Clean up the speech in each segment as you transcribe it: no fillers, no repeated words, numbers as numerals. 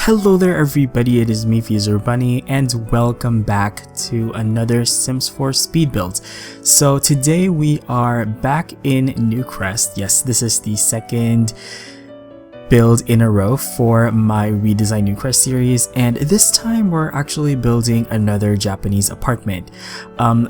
Hello there everybody, it is me XfreezerBunny and welcome back to another Sims 4 speed build. So today we are back in Newcrest. Yes, this is the second build in a row for my Redesign Newcrest series, and this time we're actually building another Japanese apartment.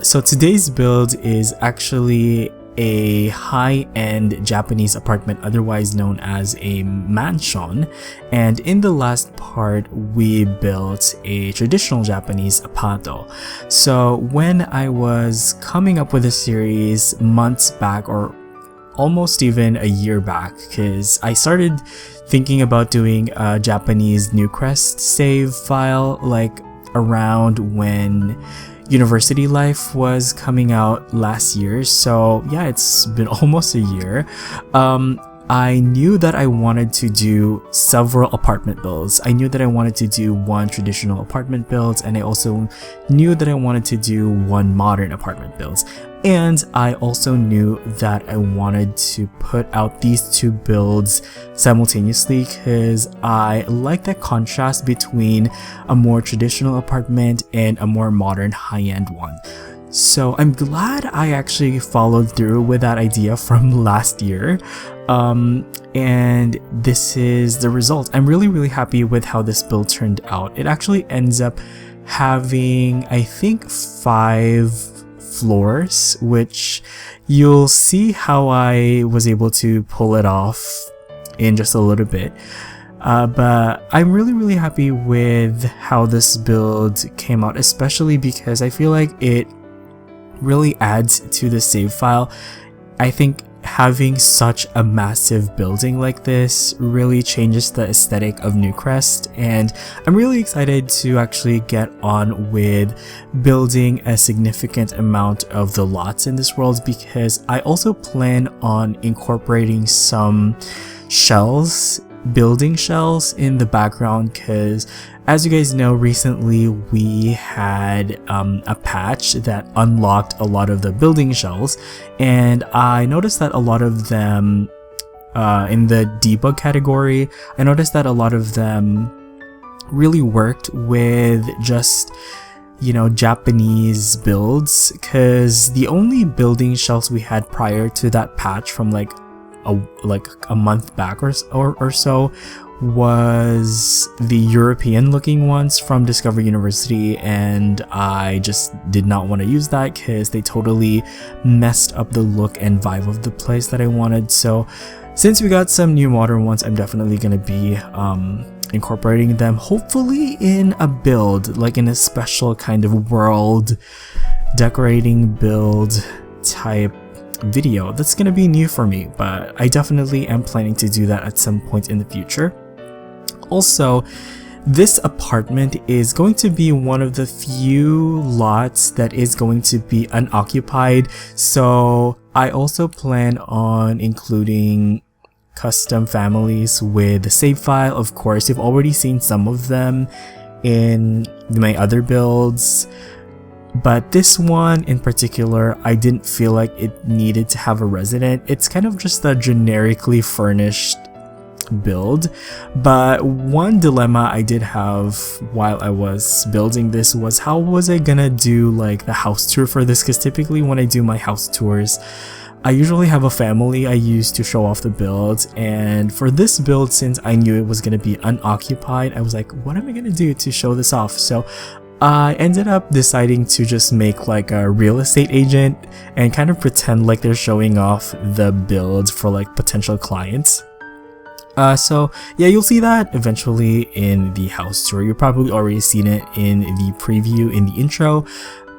So today's build is actually a high-end Japanese apartment, otherwise known as a manshon, and in the last part we built a traditional Japanese apato. So when I was coming up with the series months back, or almost even a year back, because I started thinking about doing a Japanese Newcrest save file like around when University Life was coming out last year. So yeah, it's been almost a year. I knew that I wanted to do several apartment builds. I knew that I wanted to do one traditional apartment build, and I also knew that I wanted to do one modern apartment build. And I also knew that I wanted to put out these two builds simultaneously because I like that contrast between a more traditional apartment and a more modern high-end one. So I'm glad I actually followed through with that idea from last year. And this is the result. I'm really happy with how this build turned out. It actually ends up having, I think, 5 floors, which you'll see how I was able to pull it off in just a little bit. But I'm really happy with how this build came out, especially because I feel like it really adds to the save file. I think having such a massive building like this really changes the aesthetic of Newcrest, and I'm really excited to actually get on with building a significant amount of the lots in this world, because I also plan on incorporating some shells, building shells in the background, because as you guys know, recently we had a patch that unlocked a lot of the building shells, and I noticed that a lot of them in the debug category, I noticed that a lot of them really worked with just, you know, Japanese builds, because the only building shells we had prior to that patch from like a month back or so was the European looking ones from Discover University, and I just did not want to use that because they totally messed up the look and vibe of the place that I wanted. So since we got some new modern ones, I'm definitely going to be incorporating them, hopefully in a build, like in a special kind of world decorating build type video. That's going to be new for me, but I definitely am planning to do that at some point in the future. Also, this apartment is going to be one of the few lots that is going to be unoccupied, so I also plan on including custom families with the save file. Of course, you've already seen some of them in my other builds, but this one in particular, I didn't feel like it needed to have a resident. It's kind of just a generically furnished build. But one dilemma I did have while I was building this was, how was I gonna do like the house tour for this? Because typically when I do my house tours, I usually have a family I use to show off the build, and for this build, since I knew it was gonna be unoccupied, I was like, what am I gonna do to show this off? So I ended up deciding to just make like a real estate agent and kind of pretend like they're showing off the build for like potential clients. So yeah, you'll see that eventually in the house tour. You've probably already seen it in the preview, in the intro.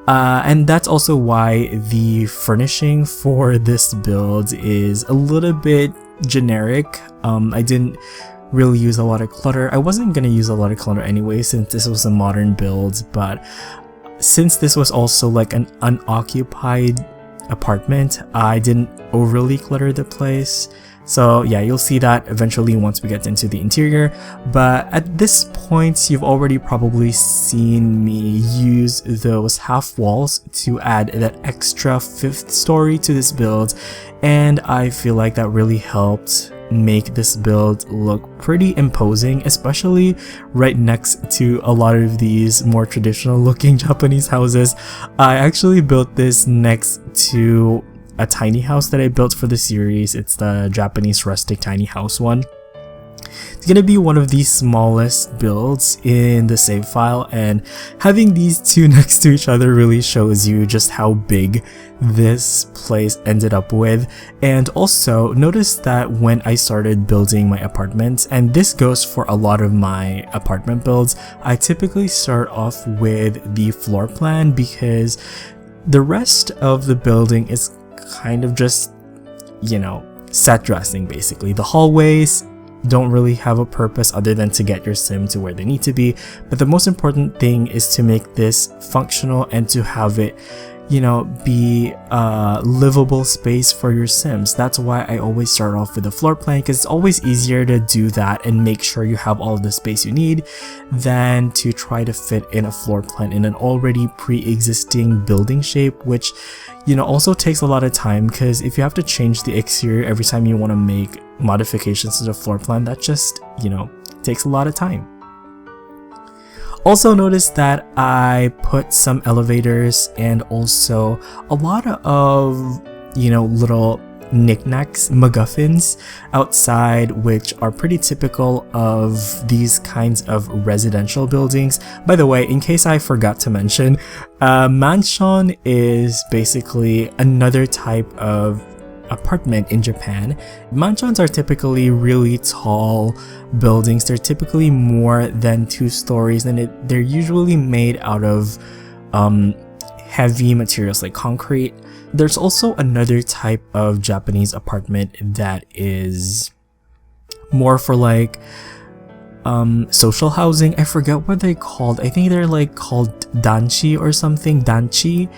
And that's also why the furnishing for this build is a little bit generic. I didn't really use a lot of clutter. I wasn't going to use a lot of clutter anyway, since this was a modern build, but since this was also like an unoccupied apartment, I didn't overly clutter the place. So yeah, you'll see that eventually once we get into the interior, but at this point you've already probably seen me use those half walls to add that extra 5th story to this build, and I feel like that really helped make this build look pretty imposing, especially right next to a lot of these more traditional looking Japanese houses. I actually built this next to a tiny house that I built for the series. It's the Japanese rustic tiny house one. It's gonna be one of the smallest builds in the save file, and having these two next to each other really shows you just how big this place ended up with. And also notice that when I started building my apartment, and this goes for a lot of my apartment builds, I typically start off with the floor plan because the rest of the building is kind of just, you know, set dressing basically. The hallways don't really have a purpose other than to get your sim to where they need to be, but the most important thing is to make this functional and to have it, you know, be a livable space for your sims. That's why I always start off with a floor plan, because it's always easier to do that and make sure you have all of the space you need than to try to fit in a floor plan in an already pre-existing building shape, which, you know, also takes a lot of time, because if you have to change the exterior every time you want to make modifications to the floor plan, that just, you know, takes a lot of time. Also notice that I put some elevators and also a lot of, you know, little knickknacks, MacGuffins outside, which are pretty typical of these kinds of residential buildings. By the way, in case I forgot to mention, Manshon is basically another type of apartment in Japan. Manshons are typically really tall buildings. They're typically more than 2 stories, and they're usually made out of heavy materials like concrete. There's also another type of Japanese apartment that is more for like social housing. I forget what they're called. I think they're like called danchi or something, danchi.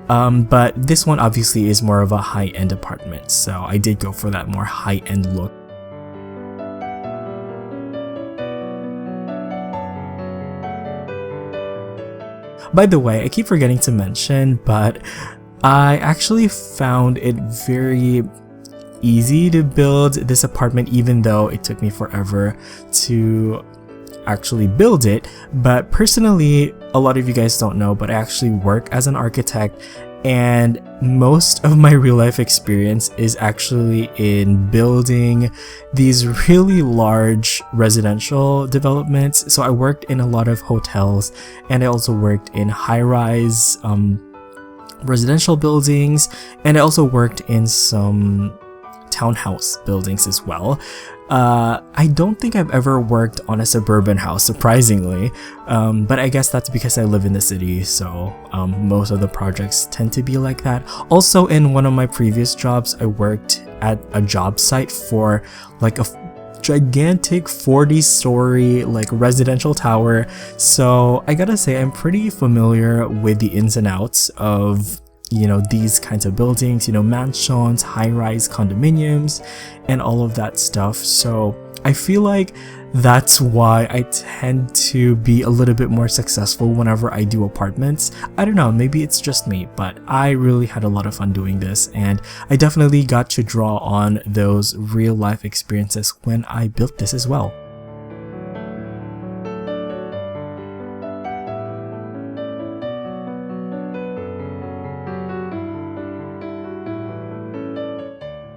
But this one obviously is more of a high-end apartment, so I did go for that more high-end look. By the way, I keep forgetting to mention, but I actually found it very easy to build this apartment, even though it took me forever to actually build it. But personally, a lot of you guys don't know, but I actually work as an architect, and most of my real life experience is actually in building these really large residential developments. So I worked in a lot of hotels, and I also worked in high-rise residential buildings, and I also worked in some townhouse buildings as well. I don't think I've ever worked on a suburban house, surprisingly, but I guess that's because I live in the city, so most of the projects tend to be like that. Also, in one of my previous jobs, I worked at a job site for like a gigantic 40-story like residential tower, so I gotta say I'm pretty familiar with the ins and outs of, you know, these kinds of buildings, you know, mansions, high-rise condominiums, and all of that stuff. So I feel like that's why I tend to be a little bit more successful whenever I do apartments. I don't know, maybe it's just me, but I really had a lot of fun doing this, and I definitely got to draw on those real-life experiences when I built this as well.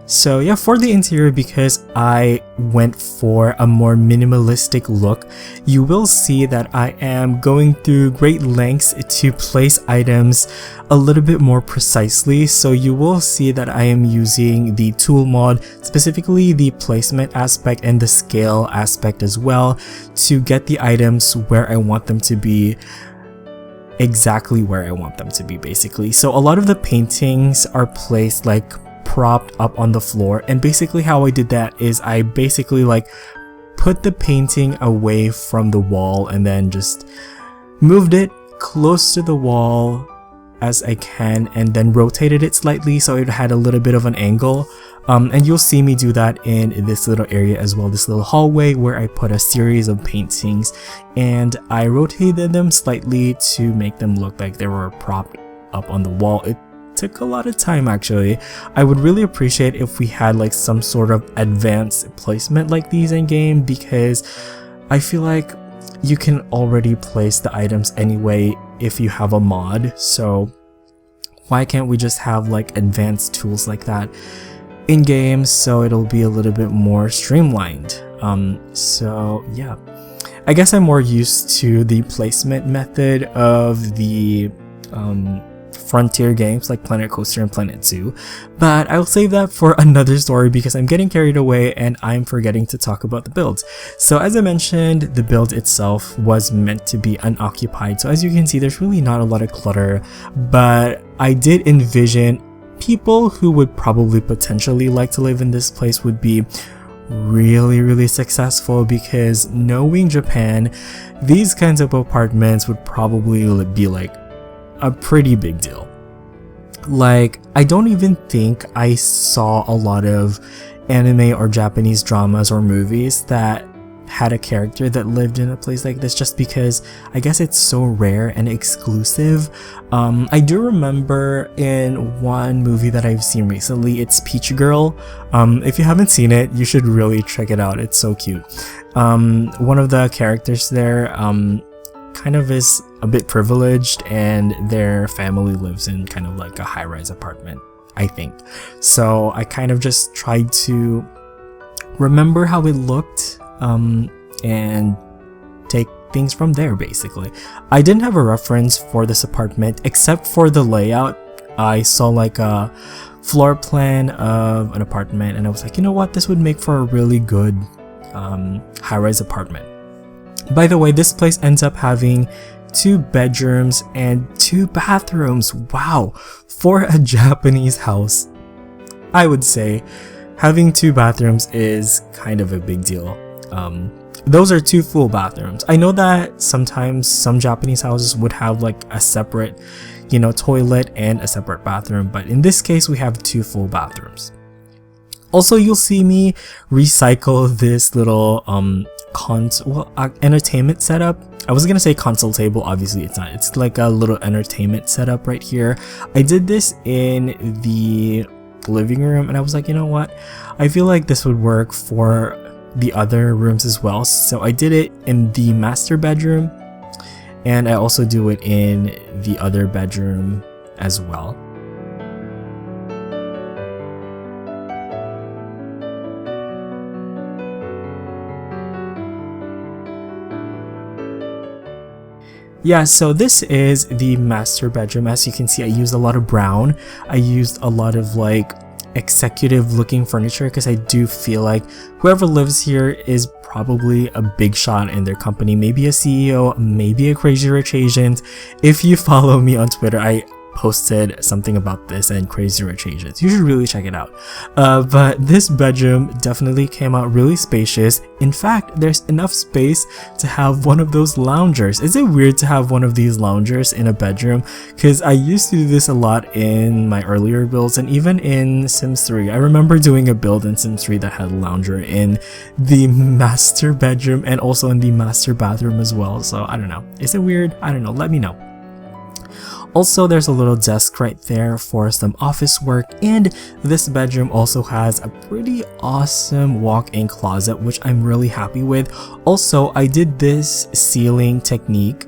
So yeah, for the interior, because I went for a more minimalistic look, you will see that I am going through great lengths to place items a little bit more precisely. So you will see that I am using the tool mod, specifically the placement aspect and the scale aspect as well, to get the items where I want them to be, exactly where I want them to be basically. So a lot of the paintings are placed like propped up on the floor, and basically how I did that is I basically like put the painting away from the wall and then just moved it close to the wall as I can, and then rotated it slightly so it had a little bit of an angle. And you'll see me do that in this little area as well, this little hallway where I put a series of paintings, and I rotated them slightly to make them look like they were propped up on the wall. It took a lot of time actually. I would really appreciate if we had like some sort of advanced placement like these in game, because I feel like you can already place the items anyway if you have a mod. So why can't we just have like advanced tools like that in game, so it'll be a little bit more streamlined. So yeah, I guess I'm more used to the placement method of the Frontier games like Planet Coaster and Planet Zoo, but I'll save that for another story because I'm getting carried away and I'm forgetting to talk about the builds. So as I mentioned, the build itself was meant to be unoccupied, so as you can see there's really not a lot of clutter, but I did envision people who would probably potentially like to live in this place would be really successful, because knowing Japan, these kinds of apartments would probably be like a pretty big deal. Like, I don't even think I saw a lot of anime or Japanese dramas or movies that had a character that lived in a place like this, just because I guess it's so rare and exclusive. I do remember in one movie that I've seen recently, it's Peach Girl. If you haven't seen it, you should really check it out. It's so cute. One of the characters there kind of is a bit privileged, and their family lives in kind of like a high-rise apartment, I think. So I kind of just tried to remember how it looked and take things from there basically. I didn't have a reference for this apartment except for the layout. I saw like a floor plan of an apartment and I was like, you know what, this would make for a really good high-rise apartment. By the way, this place ends up having 2 bedrooms and 2 bathrooms. Wow, for a Japanese house, I would say having 2 bathrooms is kind of a big deal. Those are 2 full bathrooms. I know that sometimes some Japanese houses would have like a separate, you know, toilet and a separate bathroom, but in this case we have 2 full bathrooms. Also, you'll see me recycle this little entertainment setup. I was gonna say console table, obviously it's not. It's like a little entertainment setup right here. I did this in the living room and I was like, you know what, I feel like this would work for the other rooms as well. So I did it in the master bedroom and I also do it in the other bedroom as well. Yeah, so this is the master bedroom. As you can see, I used a lot of brown. I used a lot of like executive looking furniture because I do feel like whoever lives here is probably a big shot in their company. Maybe a CEO, maybe a crazy rich agent. If you follow me on Twitter, I posted something about this and crazy rich agents. You should really check it out. But this bedroom definitely came out really spacious. In fact, there's enough space to have one of those loungers. Is it weird to have one of these loungers in a bedroom? Because I used to do this a lot in my earlier builds and even in Sims 3. I remember doing a build in Sims 3 that had a lounger in the master bedroom and also in the master bathroom as well. So I don't know. Is it weird? I don't know. Let me know. Also, there's a little desk right there for some office work, and this bedroom also has a pretty awesome walk-in closet, which I'm really happy with. Also, I did this ceiling technique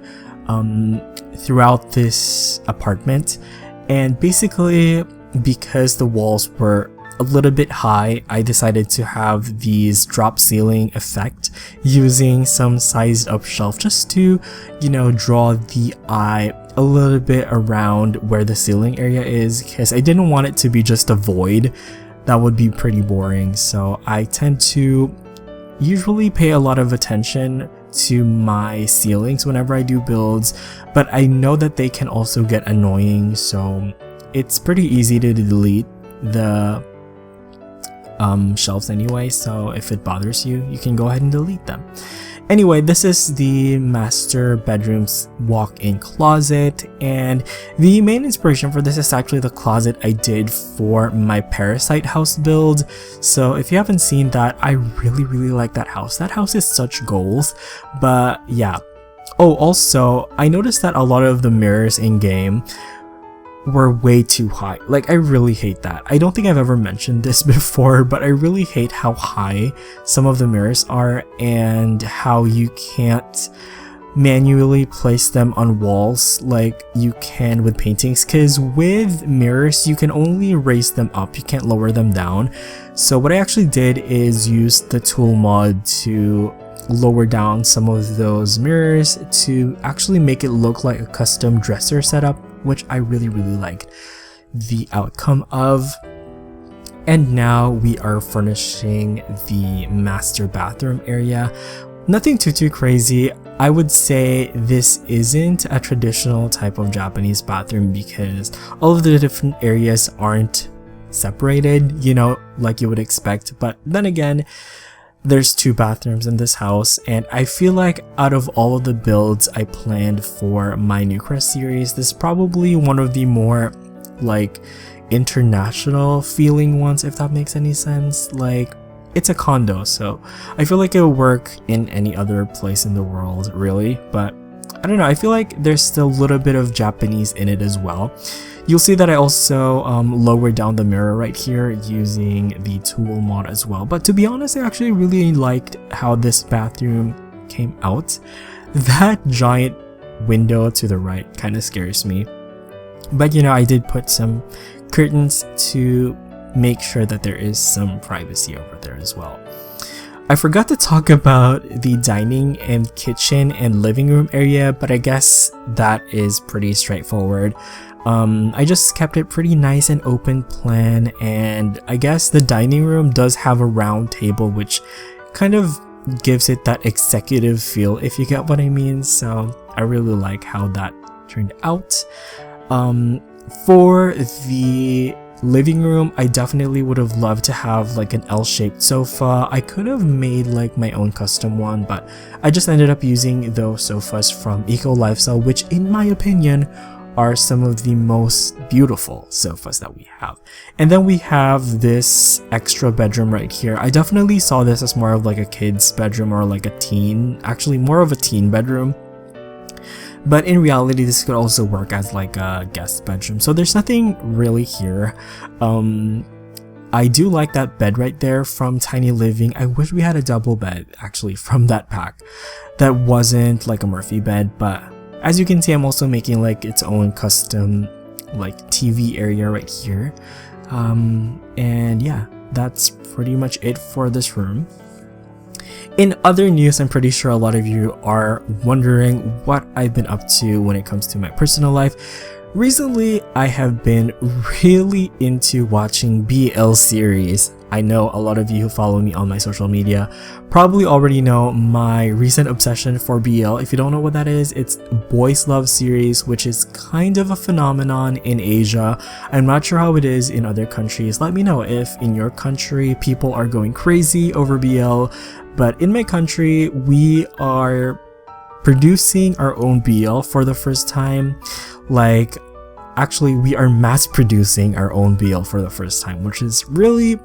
throughout this apartment, and basically because the walls were a little bit high, I decided to have these drop ceiling effect using some sized up shelf just to, you know, draw the eye a little bit around where the ceiling area is, because I didn't want it to be just a void. That would be pretty boring. So I tend to usually pay a lot of attention to my ceilings whenever I do builds, but I know that they can also get annoying, so it's pretty easy to delete the shelves anyway, so if it bothers you, you can go ahead and delete them. Anyway, this is the master bedroom's walk-in closet, and the main inspiration for this is actually the closet I did for my Parasite house build. So if you haven't seen that, I really like that house. That house is such goals, but yeah. Oh, also, I noticed that a lot of the mirrors in game were way too high. Like, I really hate that. I don't think I've ever mentioned this before, but I really hate how high some of the mirrors are and how you can't manually place them on walls like you can with paintings, because with mirrors you can only raise them up, you can't lower them down. So what I actually did is use the tool mod to lower down some of those mirrors to actually make it look like a custom dresser setup, which I really liked the outcome of. And now we are furnishing the master bathroom area. Nothing too crazy. I would say this isn't a traditional type of Japanese bathroom because all of the different areas aren't separated, you know, like you would expect. But then again, there's 2 bathrooms in this house, and I feel like out of all of the builds I planned for my Newcrest series, this is probably one of the more like international feeling ones, if that makes any sense. Like, it's a condo, so I feel like it'll work in any other place in the world, really. But I don't know, I feel like there's still a little bit of Japanese in it as well. You'll see that I also lowered down the mirror right here using the tool mod as well. But to be honest, I actually really liked how this bathroom came out. That giant window to the right kind of scares me. But you know, I did put some curtains to make sure that there is some privacy over there as well. I forgot to talk about the dining and kitchen and living room area, but I guess that is pretty straightforward. I just kept it pretty nice and open plan, and I guess the dining room does have a round table, which kind of gives it that executive feel, if you get what I mean. So I really like how that turned out. For the living room, I definitely would have loved to have like an L-shaped sofa. I could have made like my own custom one, but I just ended up using those sofas from Eco Lifestyle, which in my opinion are some of the most beautiful sofas that we have. And then we have this extra bedroom right here. I definitely saw this as more of like a kid's bedroom or like a teen, actually more of a teen bedroom. But in reality, this could also work as like a guest bedroom. So there's nothing really here. I do like that bed right there from Tiny Living. I wish we had a double bed actually from that pack that wasn't like a Murphy bed, but as you can see, I'm also making like its own custom like TV area right here. And yeah, that's pretty much it for this room. In other news, I'm pretty sure a lot of you are wondering what I've been up to when it comes to my personal life. Recently, I have been really into watching BL series. I know a lot of you who follow me on my social media probably already know my recent obsession for BL. If you don't know what that is, it's boys love series, which is kind of a phenomenon in Asia. I'm not sure how it is in other countries. Let me know if in your country people are going crazy over BL. But in my country, we are producing our own BL for the first time. Like, actually, we are mass producing our own BL for the first time, which is really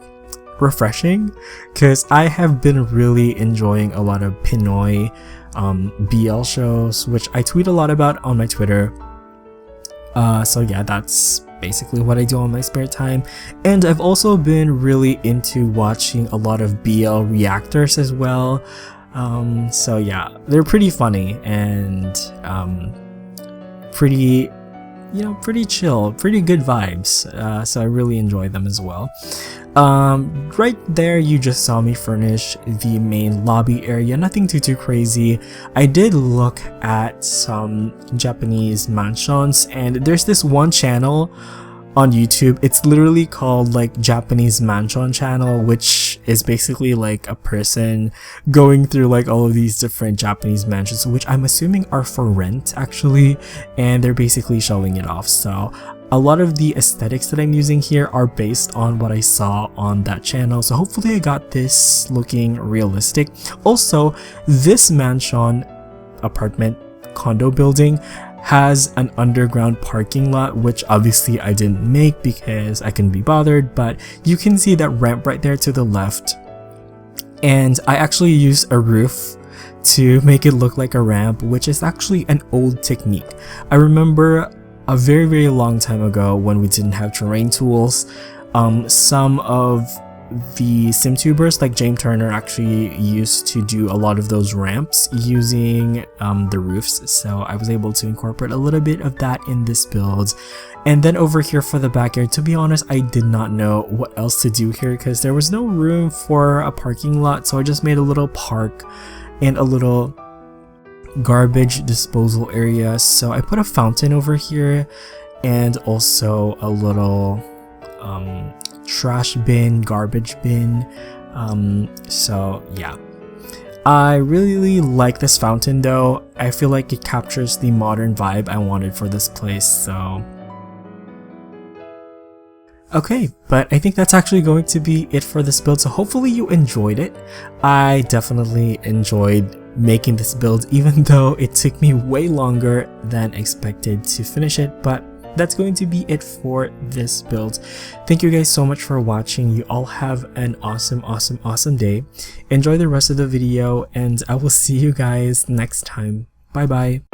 refreshing because I have been really enjoying a lot of Pinoy BL shows, which I tweet a lot about on my Twitter. So yeah, that's basically what I do on my spare time. And I've also been really into watching a lot of BL reactors as well. So yeah, they're pretty funny and pretty, you know, pretty chill, pretty good vibes. So I really enjoy them as well. Right there you just saw me furnish the main lobby area. Nothing too crazy. I did look at some Japanese mansions, and there's this one channel on YouTube. It's literally called like Japanese Manshon channel, which is basically like a person going through like all of these different Japanese mansions, which I'm assuming are for rent actually, and they're basically showing it off. So a lot of the aesthetics that I'm using here are based on what I saw on that channel. So hopefully I got this looking realistic. Also, this mansion apartment condo building has an underground parking lot, which obviously I didn't make because I couldn't be bothered, but you can see that ramp right there to the left. And I actually used a roof to make it look like a ramp, which is actually an old technique. I remember a very long time ago when we didn't have terrain tools. Some of the SimTubers like James Turner actually used to do a lot of those ramps using the roofs, so I was able to incorporate a little bit of that in this build. And then over here for the backyard, to be honest, I did not know what else to do here because there was no room for a parking lot, so I just made a little park and a little garbage disposal area. So I put a fountain over here and also a little trash bin, garbage bin. So yeah, I really like this fountain though. I feel like it captures the modern vibe I wanted for this place. So okay, but I think that's actually going to be it for this build, so hopefully you enjoyed it. I definitely enjoyed making this build, even though it took me way longer than expected to finish it, but that's going to be it for this build. Thank you guys so much for watching. You all have an awesome day. Enjoy the rest of the video, and I will see you guys next time. Bye bye.